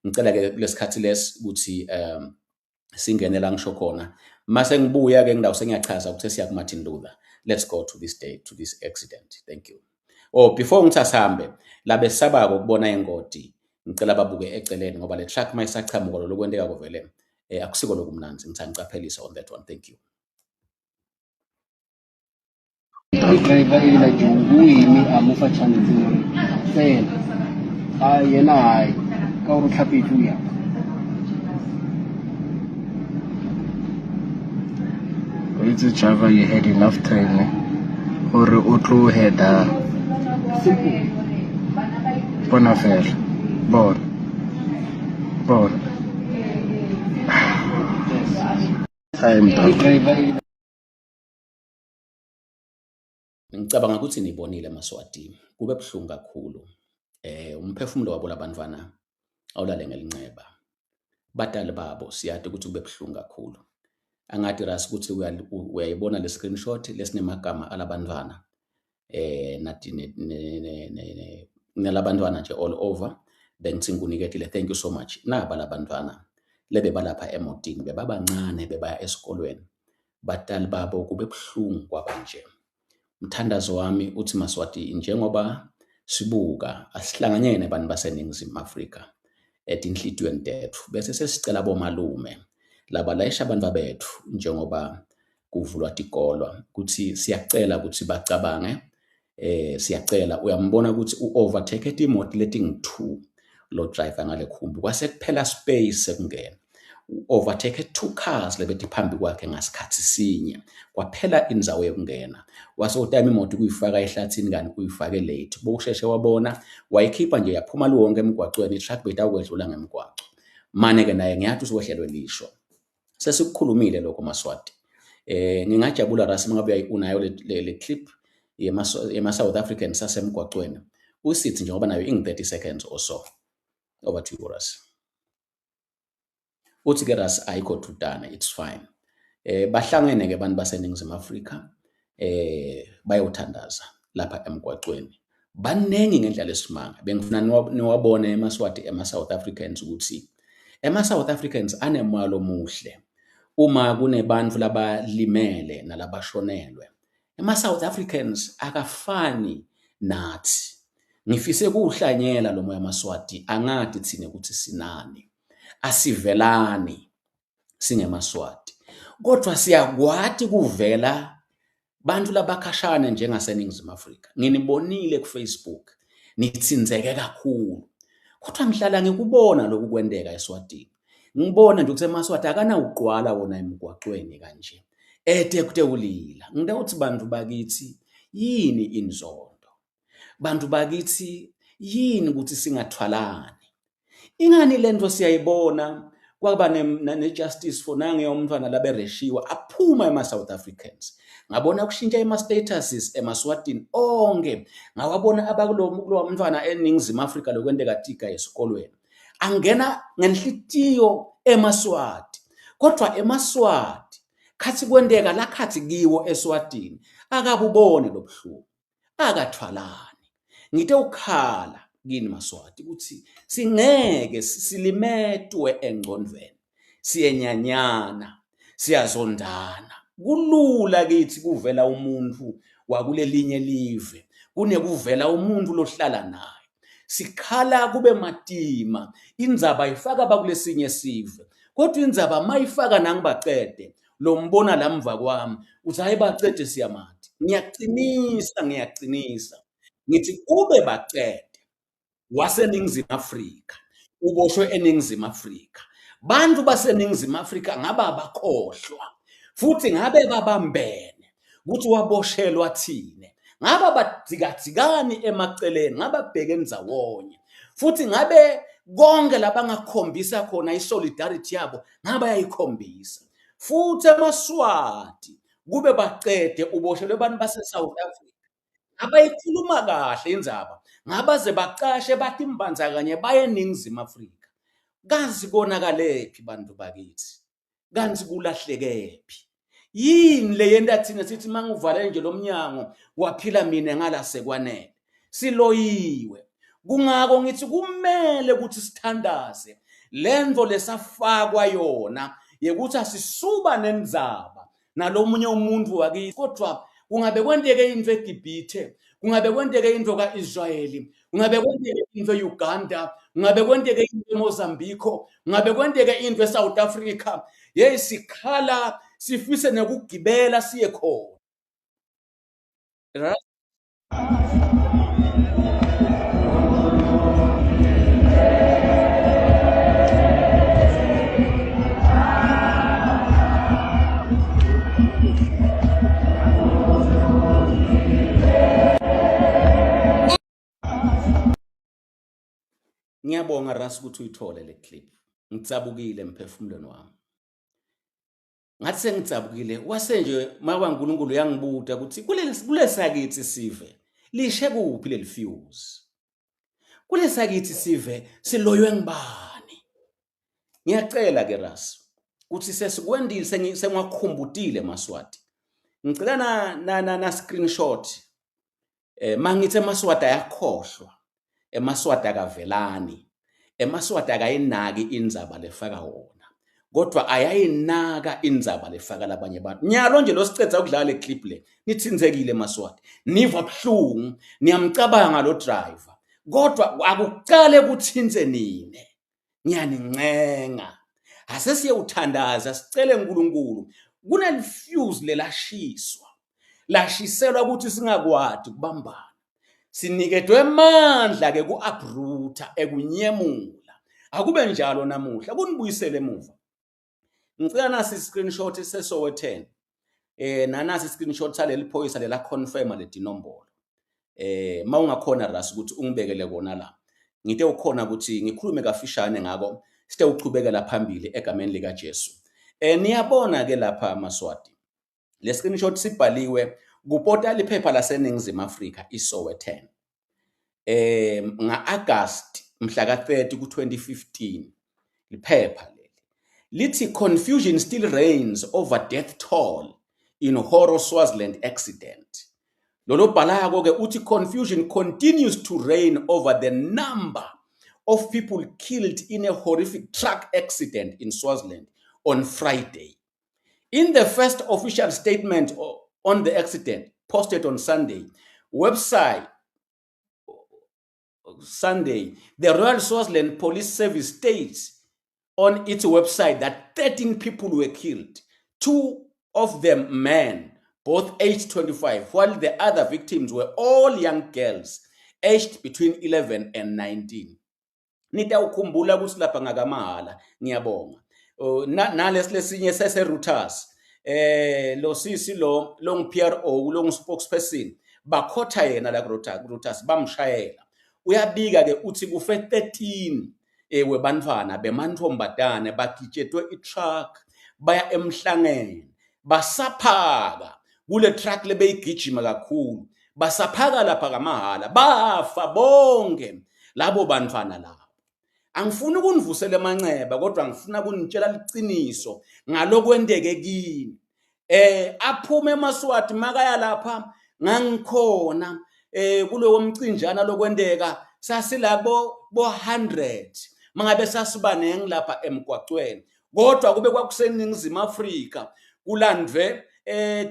Ngicela ke kulesikhathi lesi ukuthi singene la ngisho khona. Mase ngibuya ke ngindawo sengiyachaza ukuthi siya kuMartin Luther. Let's go to this day, to this accident. Thank you. Oh, before ngithi asihambe, labe sabako ukubona ingoti, ngicela babuke eceleni ngoba le truck mayisachamuka lo kwenteka kuvele akusiko lokumnanzi. Ngithi angicaphelisa on that one. Thank you. Driver ila junguyini amufa channel fela yena hayi ka uri tlhapitu ya It's a driver, you had enough time or utlo header bona fela bona time driver Ngicabanga ukuthi nibonile Maswati, kube buhlungu kakhulu. Umphefumulo wabo labantwana awulale ngelinceba. Batali babo siyade ukuthi kube buhlungu kakhulu. Angathi ras ukuthi uyayibona le screenshot lesinemagama alabantwana. Nathi nalabantwana nje all over. Bengithi ngikuniketile, thank you so much. Naba labantwana lebe balapha emotini bebabancane bebaya esikolweni. Batali babo kube buhlungu kwabanje. Mthandazo wami uthi Maswati, njengoba sibuka asihlanganyene abantu baseNingizimu Afrika etinhlitiyweni tethu bese sesicela bomalume laba layisha abantu bethu njengoba kuvulwa tikolwa ukuthi siyacela ukuthi bacabange siyacela uyambona ukuthi uovertake imoto leti ngi2 lo driver ngale khumbi kwase kuphela space sekungena overtake 2 cars lebeti phambi kwakhe ngasikhathi sinye kwaphela indzawo yokungena wase utime imoto kuyifaka ehlathini kanti kuyifake late bokusheshe wabona wayikhipha nje yaphuma lonke emgwaqweni itruck betakwedlula ngemgwaqo mane ke naye ngiyathi usohlelwe lisho sesikukhulumile lokho Maswati ngingajabula rasi mangabe unayo le clip yema South African sasemgwaqweni usithi njengoba nayo ing30 seconds or so. Over to you Rasi. Uthi ke Rasi ayikho thutana, it's fine. Bahlangene ke abantu baseNingizimu Afrika bayothandaza lapha emgwaqweni. Banengi ngendlela esimanga. Bengifuna niwabone eMaswati ema-South Africans ukuthi ema-South Africans anemoya omuhle uma kunebantu labalimele nalabashonelwe. Ema-South Africans akafani nathi. Ngifise kuhlanyela lo moya Maswati angathi thine ukuthi sinani. Asivelani singeMaswati. Kodwa siyakwathi kuvela bantu labakhashana njengaseNingizimu Afrika. Nginibonile kuFacebook nitsinzeke kakhulu. Kodwa ngihlala ngikubona lokhu kwendeka eSwatini. Ngibona nje ukuthi eMaswati akana uqwala wona emgwaqweni kanje. Kute ulila. Ngidawuthi bantu bakithi yini inzondo. Bantu bakithi yini ukuthi singathwalani. Ingani lento siyayibona kwaba ne-justice for nange yomntwana labereshiwa aphuma ema-South Africans. Ngabona kushintsha ema-statuses eMaswatini onke. Ngawabona abakulo mntwana eNingizimu Afrika lokwenteka tika esikolweni. Angena ngenhlitiyo eMaswati. Kodwa eMaswati khathi kwenteka lakhathi kiwo eSwatini akabubone lobuhlungu. Akathwalani. Ngite ukhala kini Maswati ukuthi singeke silimetwe engcondweni. Siyenyanyana, siyazondana. Kulula kithi kuvela umuntu wakulelinye live. Kunekuvela umuntu lohlala naye. Sikhala kube matima. Indzaba ifaka bakulesinye sive. Kodwa indzaba mayifaka nangibacede. Lo mbona lamva kwami uthi ayibacede siyamathi. Ngiyacinisa. Ngithi kube bacede waseNingizimu Afrika. Uboshwe eNingizimu Afrika. Bantu baseNingizimu Afrika ngabe abakhohlwa. Futhi ngabe babambene ukuthi waboshelwa thine. Ngabe badzikadzikani emaceleni, ngabe babheke ndzawonye. Futhi ngabe konke labangakhombisa khona isolidarity yabo ngabe ayikhombisa. Futhi eMaswati kube bacede uboshelwe abantu base-South Africa. Abayikhuluma kahle indzaba. Ngabaze baqashe bathi imbanza kanye baye eNingizimu Afrika. Kazi konakalephi bantu bakithi. Kanti kulahlekephi. Yini le yenta thina sithi manguvale nje lomnyango waphila mina ngala sekwanele. Siloyiwe. Kungako ngithi kumele ukuthi sithandaze lento lesafakwa yona yekuthi asisuba nendzaba nalomunye umuntu wakithi, kodwa kungabe kwenteke into eGibhithe, kungabe kwenteke into ka-Israyeli, kungabe kwenteke into e-Uganda, kungabe kwenteke into eMozambique, kungabe kwenteke into eSouth Africa, sikhala sifise nekugibela siye khona. Ngiyabonga Ras ukuthi uyithole le clip. Ngitsabukile emphefumulweni wami. Ngathi sengitsabukile wase nje mawa uNkulunkulu uyangibuta ukuthi kulesakithi sive lishe kuphi leli fuse. Kulesakithi sive siloywe ngibani. Ngiyacela ke Ras ukuthi sesikwendile sengwakhumbutile Maswati. Ngicela na screenshot mangithe eMaswati ayakhohlwa. eMaswati akavelani, eMaswati akayinaki indzaba lefaka wona, kodwa ayayinaka indzaba lefaka labanye abantu. Nyalo nje losicedza ukudlala le clip le nitsinzekile eMaswati, niva buhlungu, niyamcabanga lo driver, kodwa akuqale kuthinze nine. Ngiyanincenga asesiyewuthandaza sicele uNkulunkulu kunelifuse lashiselwa ukuthi singakwadi kubambana. Sinikedwe amandla ke ku-uprooter ekunyemula. Akube njalo namuhla kunibuyisele emuva. Ngicela nasi screenshot seSowetan. Nanasi screenshot saleli phoyisa lela confirm le dinombolo. Mawungakhona Ras ukuthi ungibekele kona la. Ngite ukhona ukuthi ngikhulume kafishane ngako site uchubekela phambili egameni lika Jesu. Niyabona ke lapha Maswati. Le screenshot sibhaliwe kuportal iphepha laseNingizimu Afrika iSowetan. Nga-August mhla ka-30 ku-2015 liphepha leli lithi confusion still reigns over death toll in Horo Swaziland accident. Lolo bhalako ke uthi confusion continues to reign over the number of people killed in a horrific truck accident in Swaziland on Friday. In the first official statement on the accident posted on Sunday, the Royal Swaziland Police Service states on its website that 13 people were killed, 2 of them men, both aged 25, while the other victims were all young girls, aged between 11 and 19. Nitawukhumbula ukuthi lapha ngakamahala, ngiyabonga. Nalesinye sese-Reuters, lo sisi lo ngu-PRO, lo ngu-spokesperson, bakhotha yena la Reuters, bamshayela. Uyabika ke uthi kufe 13 webantwana bemantombazane bagitshetwe i-truck baya emhlangeni, basaphaka kule truck lebeyigijima kakhulu, basaphaka lapha kamahala, bafa bonke labo bantwana labo. Angifuni ukunivusela emanxeba kodwa ngifuna ukunitshela liciniso ngalokwenteke kini. Aphume eMaswati makaya lapha ngangikhona kulowo mcinjana lokwenteka sasilabo 100 mangabe sasibanenge lapha emgwaqweni, kodwa kube kwakuseNingizimu Afrika kulandwe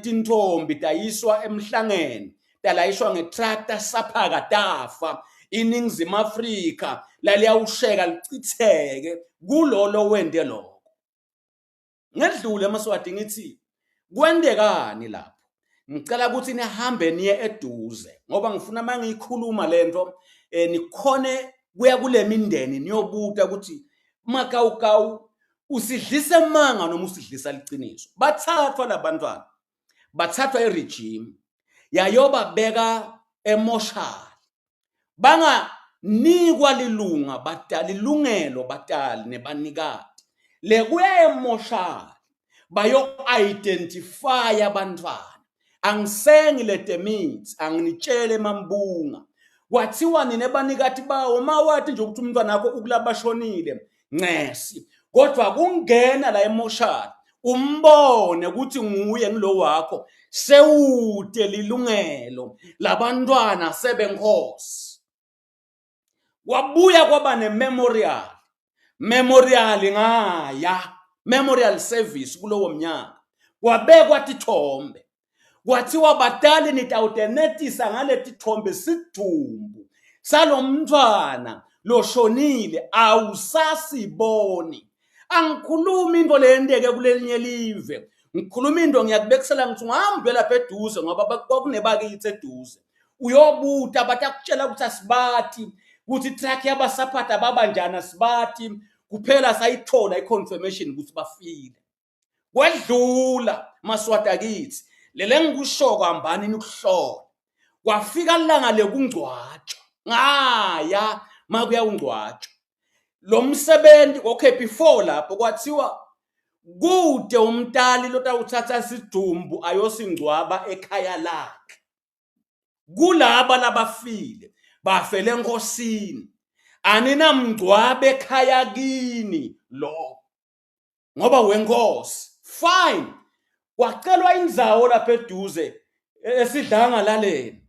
tintombi tayiswa emhlangeni, talayishwa ngetractor saphaka tafa. INingizimu Afrika laliyawusheka licitheke kulolo wende lokho. Ngedlule eMaswati ngithi kwendekani lapho. Ngicela ukuthi nihambe niye eduze ngoba ngifuna mangiyikhuluma lento nikhone kuya kule mindeni niyobuta ukuthi makawukawu usidlisa manga noma usidlisa liciniso. Bathathwa labantwana, bathathwa iregime yayoba beka emoshali, banganikwa lilunga batali lungelo batali nebanikati lekuya emoshali bayo identify abantwana. Angisengi lete meets anginitshele mambunga kwathiwa ninebanikati bawo mawathi nje ukuthi umntwana wakho ukulabashonile ncesi, kodwa kungena la emoshali umbone ukuthi nguye ngilo wakho sewude lilungelo labantwana sebenkosi. Wabuya kwaba nememorial memorial ngaya memorial service kulowo mnyaka kwabekwa tithombe kwathiwa batali nitawutenetisa ngaleti thombe sidumbu salomntwana loshonile awusasiboni. Angikhulumi into leyenteke kulelinye live, ngikhuluma into ngiyakubekisela ngithi ungahambe lapha eduze ngoba kwakunebakithi eduze uyobuta batakutshela ukuthi asibathi ukuthi track yabasaphatha ababanjana sibathi kuphela sayithola iconfirmation ukuthi bafile. Kwedlula maswata kithi lele ngikusho kwambani nikuhlola kwafika langa lekungcwatshwa ngaya makuya ungcwatshwa lo msebenzi. Okay, before lapho kwathiwa kude umntali lotawuthatha sidumbu ayosingcwaba ekhaya lakhe. Kulaba labafile bafele enkosini anina mngcwabe ekhaya kini lo ngoba wenkosi. Fine, kwacelwa indzawo lapha eduze esidlanga laleni.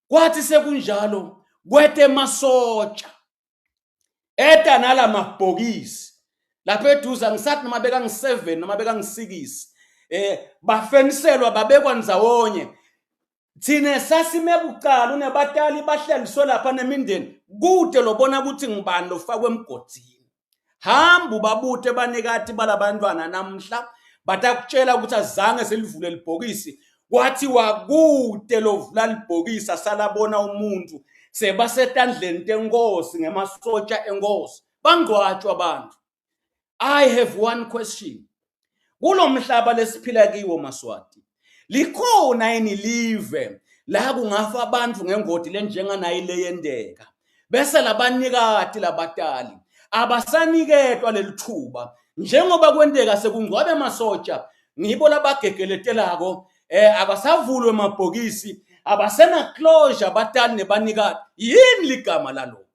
Kwathi sekunjalo kwete masotsha eta nala mabhokisi lapha eduze ngisathi noma beka ngi7 noma beka ngi6 bafeniselwa babekwa ndzawonye. Thine sasime bucala unebatali bahlaliswe lapha nemindeni kude lobona ukuthi ngibani lofakwe emgodini. Hamba ubabuthe banikati balabantwana namhla batakutshela ukuthi azange selivule libhokisi. Kwathi wakude lovula libhokisi asalabona umuntu sebasetandleni tenkosi ngemasotsha enkosi bangcwatshwa abantu. I have one question. Kulo mhlaba lesiphila kiwo maswati likhona yini live la kungafa abantu ngengodi lenjenganayi leyendeka bese labanikati labatali abasaniketwa lelithuba njengoba kwenteka sekungcwabe emasotsha ngibo labagegeletelako akasavulwe emabhokisi abasena closure abatali nebanikati. Yini ligama laloko?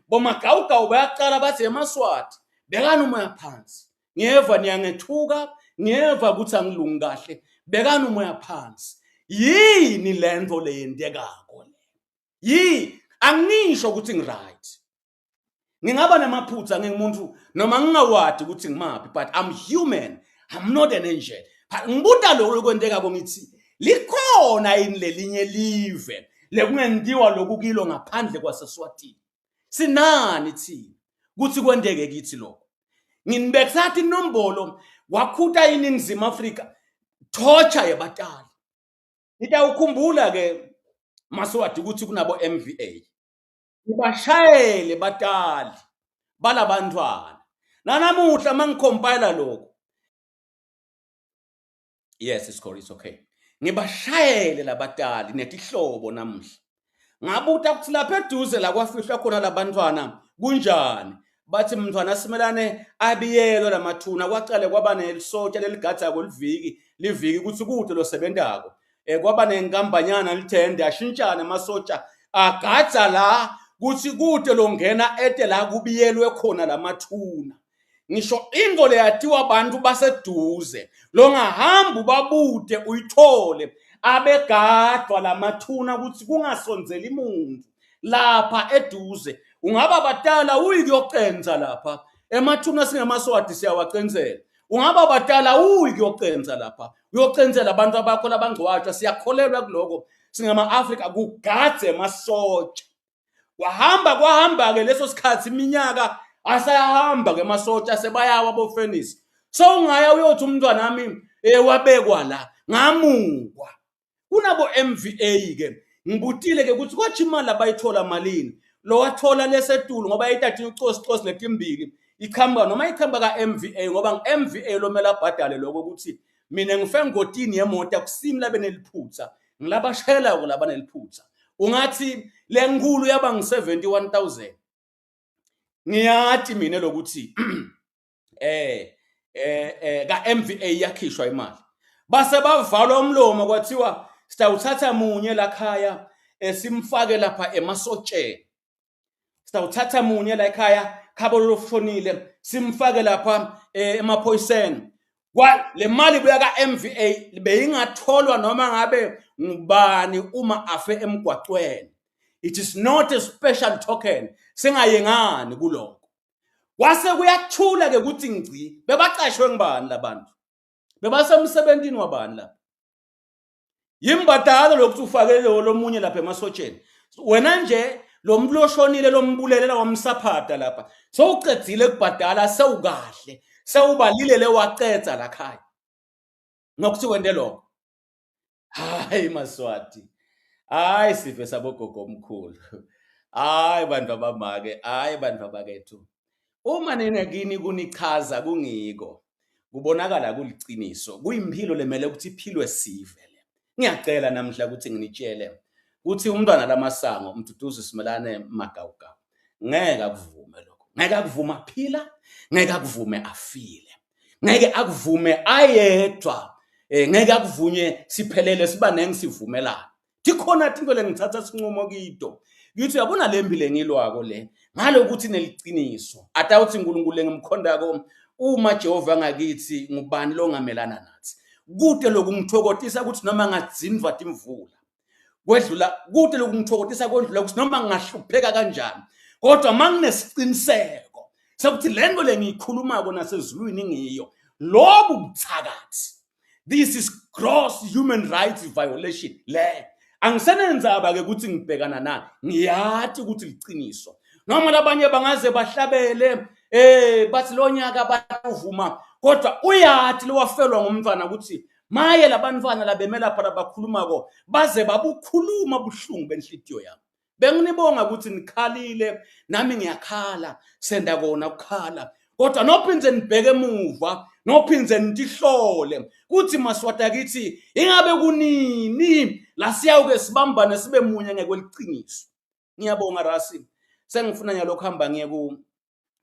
Bomagawugawu bayaqala bathi emaswati bekani umoya phansi ngiyeva niyangethuka ngiyeva ukuthi angilungi kahle bekani umoya phansi. Yini lento leyendekako le? Yi angisho ukuthi ngiright, ngingaba namaphutha ngingumuntu noma ngingawadi ukuthi ngimaphi, but I'm human, I'm not an angel. Ngibuta lokho kwenteka ngithi likhona yini lelinye live lekungendiwa lokhu kilo ngaphandle kwaseSwatini? Sinani thina kuthi kwenteke kithi lokho? Nginibeksathi inombolo wakhuta iningizimu Afrika torture yebatali. Nitawukhumbula ke maswati ukuthi kunabo MVA ibashayele batali balabantwana nanamuhla mangikhompile lokho. Yes, it's correct, it's okay. Ngibashayele labatali netihlobo namuhla ngabuta ukuthi lapha eduze la kwafihlwa khona labantwana kunjani. Bathi mntwana simelane abiyelo lamathuna kwacale kwaba nelisotya leligadza kweliviki liviki ukuthi kude lo sebentako kwaba nenkambanyana lithende ashintshana emasotsha agadza la kuthi kude lo ngena ete la kubiyelwe khona lamathuna. Ngisho into leyatiwa abantu baseduze lo ngahamba ubabude uyithole abegadwa lamathuna ukuthi kungasonzeli umuntu lapha eduze. Ungaba batala uyikuyocenza lapha emathuna singemaswati siyawacenzela. Ungaba batala uyikuyocenza lapha uyocenzela abantu abakho labangcwatshwa siyakholelwa kuloko singama Africa kugadze emasotsha. Kwahamba ke leso sikhathi iminyaka asayahamba ke emasotsha sebayawa bofenisi. So ungaya uyothi umntwana nami wabekwa la ngamukwa kunabo MVA ke ngibutile ke ukuthi kwathi imali abayithola malini lo wathola lesetulu ngoba yitathi ucosi letimbili ikhamba noma ikhamba ka MVA ngoba ngi-MVA lo mela abhadale lokho ukuthi mina ngife ngotini yemoto akusimla beneliphutha ngilabashayela kulaba neliphutha. Ungathi lenkulu yaba ngi-71,000. Ngiyathi mina lokuthi ka MVA yakhishwa imali base bavalwa umlomo kwathiwa sitawuthatha munye lakhaya simfake lapha emasotsheni. Sitawuthatha munye la ekhaya khabo lofonile simfake lapha emaphoyiseni. Le mali buya ka MVA beyingatholwa noma ngabe ngubani uma afe emgwaqweni. It is not a special token. Singayengani kuloko. Kwase kuyathula ke ukuthi ngci bebaqashwe ngibani labantu bebasemsebentini wabani la yimbadalo lokuthi ufake lomunye lapha emasotsheni wena nje lo muntu loshonile lombulelela wamsaphada lapha sowuqedile kubhadala sewukahle sewubalile lewaqedza la khaya nokuthi wende lokho hayi maswati hayi sife sabogogo omkhulu hayi bantu abamake hayi bantu abakethu uma nina kini kunichaza kungiko kubonakala kuliciniso kuyimpilo lemele ukuthi iphilwe sive le ngiyacela namhla ukuthi nginitshele ukuthi umntwana lamasango umduduzi Simelane Magawugawu ngeke akuvume lokho ngeke akuvume aphila ngeke akuvume afile ngeke akuvume ayedwa ngeke akuvunye siphelele siba nengisivumelana dikhona into lengithatha sinqumo kito ngithi yabona lembi lengilwako le ngalokuthi neliciniso atawuthi uNkulunkulu engimkhondako uma Jehova ngakithi ngubani lo ngamelana nathi kude lokungithokotisa ukuthi noma ngadzinva timvula kwedlula kude lokungithokotisa kodlula ukuthi noma ngahlupheka kanjani kodwa manginesiqiniseko sokuthi lento lengiyikhulumako nasezulwini ngiyo lobu buthakathi this is gross human rights violation le angisenenzaba ke ukuthi ngibhekana na ngiyathi ukuthi liciniso noma labanye bangaze bahlabele bathi lo nyaka bayavuma kodwa uyathi lowafelwa ngumntwana ukuthi maye labantwana labemela phela bakhulumako baze babukhuluma buhlungu benhlitiyo yami benginibonga ukuthi nikhalile nami ngiyakhala senda kona ukukhala kodwa nophinze nibheke emuva nophinze nitihlole kuthi maswata kithi ingabe kunini la siyawuke sibambane sibe munye ngekweliciniso ngiyabonga Rasi sengifuna nyalo kuhamba ngiye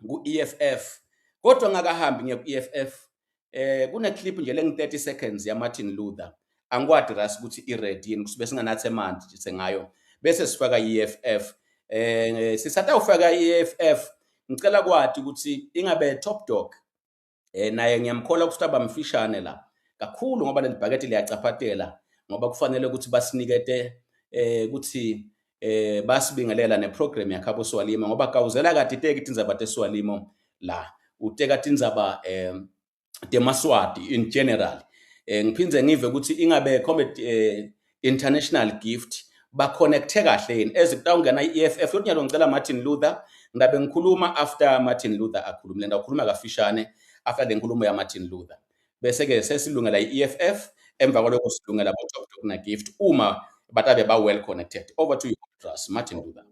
ku EFF kodwa ngakahambi ngiye ku EFF kune clip nje lengi 30 seconds ya Martin Luther angikwadi Rasi ukuthi iready yini kusibe singanathe manje sengayo bese sifaka EFF sisatha ufaka EFF ngicela kwadi ukuthi ingabe top dog naye ngiyamkhola ukuthi abamfishane la kakhulu ngoba leli bhaketi liyacaphatela ngoba kufanele ukuthi basinikete ukuthi basibingelela neprogram yakhabo Swalimo ngoba kawuzela kade iteke tindzaba teSwalimo la uteka tindzaba temaswati in general ngiphinze ngive ukuthi ingabe comedy international gift ba connecte kahle yini ezikutawungena iEFF yonyalo ngicela Martin Luther ngabe ngikhuluma after Martin Luther akhulumile ndakhuluma kafishane after le nkulumo ya Martin Luther bese ke sesilungela iEFF emva kwalokho silungela bo top dog na gift uma batabe ba well connected over to you Martin Luther